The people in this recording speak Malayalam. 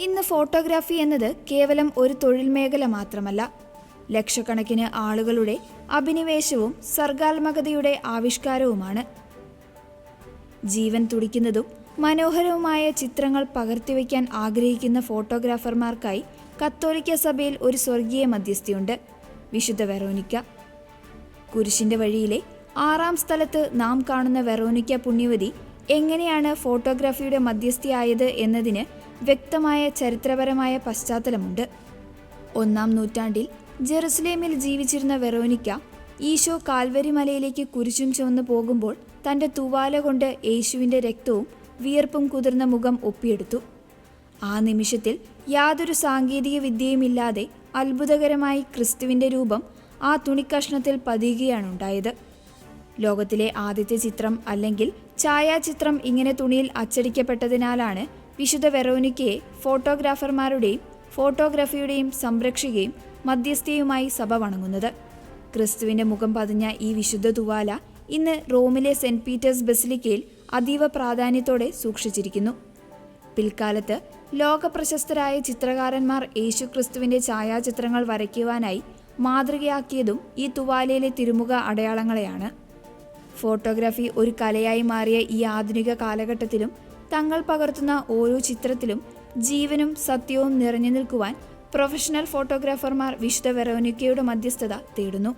ഇന്ന് ഫോട്ടോഗ്രാഫി എന്നത് കേവലം ഒരു തൊഴിൽ മേഖല മാത്രമല്ല, ലക്ഷക്കണക്കിന് ആളുകളുടെ അഭിനിവേശവും സർഗാത്മകതയുടെ ആവിഷ്കാരവുമാണ്. ജീവൻ തുടിക്കുന്നതും മനോഹരവുമായ ചിത്രങ്ങൾ പകർത്തിവെക്കാൻ ആഗ്രഹിക്കുന്ന ഫോട്ടോഗ്രാഫർമാർക്കായി കത്തോലിക്ക സഭയിൽ ഒരു സ്വർഗീയ മധ്യസ്ഥയുണ്ട്, വിശുദ്ധ വെറോനിക്ക. കുരിശിന്റെ വഴിയിലെ 6-ാം സ്ഥലത്ത് നാം കാണുന്ന വെറോനിക്ക പുണ്യവതി എങ്ങനെയാണ് ഫോട്ടോഗ്രാഫിയുടെ മധ്യസ്ഥയായത് എന്നതിന് വ്യക്തമായ ചരിത്രപരമായ പശ്ചാത്തലമുണ്ട്. 1-ാം നൂറ്റാണ്ടിൽ ജെറുസലേമിൽ ജീവിച്ചിരുന്ന വെറോനിക്ക ഈശോ കാൽവരി മലയിലേക്ക് കുരിശും ചുവന്ന് പോകുമ്പോൾ തൻ്റെ തൂവാല കൊണ്ട് യേശുവിൻ്റെ രക്തവും വിയർപ്പും കുതിർന്ന മുഖം ഒപ്പിയെടുത്തു. ആ നിമിഷത്തിൽ യാതൊരു സാങ്കേതിക വിദ്യയുമില്ലാതെ അത്ഭുതകരമായി ക്രിസ്തുവിൻ്റെ രൂപം ആ തുണിക്കഷ്ണത്തിൽ പതിയുകയാണുണ്ടായത്. ലോകത്തിലെ ആദ്യത്തെ ചിത്രം അല്ലെങ്കിൽ ഛായാചിത്രം ഇങ്ങനെ തുണിയിൽ അച്ചടിക്കപ്പെട്ടതിനാലാണ് വിശുദ്ധ വെറോനിക്കയെ ഫോട്ടോഗ്രാഫർമാരുടെയും ഫോട്ടോഗ്രാഫിയുടെയും സംരക്ഷകയും മധ്യസ്ഥയുമായി സഭ വണങ്ങുന്നത്. ക്രിസ്തുവിൻ്റെ മുഖം പതിഞ്ഞ ഈ വിശുദ്ധ തുവാല ഇന്ന് റോമിലെ സെന്റ് പീറ്റേഴ്സ് ബസിലിക്കയിൽ അതീവ പ്രാധാന്യത്തോടെ സൂക്ഷിച്ചിരിക്കുന്നു. പിൽക്കാലത്ത് ലോകപ്രശസ്തരായ ചിത്രകാരന്മാർ യേശു ക്രിസ്തുവിൻ്റെ ഛായാചിത്രങ്ങൾ വരയ്ക്കുവാനായി മാതൃകയാക്കിയതും ഈ തുവാലയിലെ തിരുമുഖ അടയാളങ്ങളെയാണ്. ഫോട്ടോഗ്രാഫി ഒരു കലയായി മാറിയ ഈ ആധുനിക കാലഘട്ടത്തിലും തങ്ങൾ പകർത്തുന്ന ഓരോ ചിത്രത്തിലും ജീവനും സത്യവും നിറഞ്ഞു നിൽക്കുവാൻ പ്രൊഫഷണൽ ഫോട്ടോഗ്രാഫർമാർ വിശുദ്ധ വെറോനിക്കയുടെ മധ്യസ്ഥത തേടുന്നു.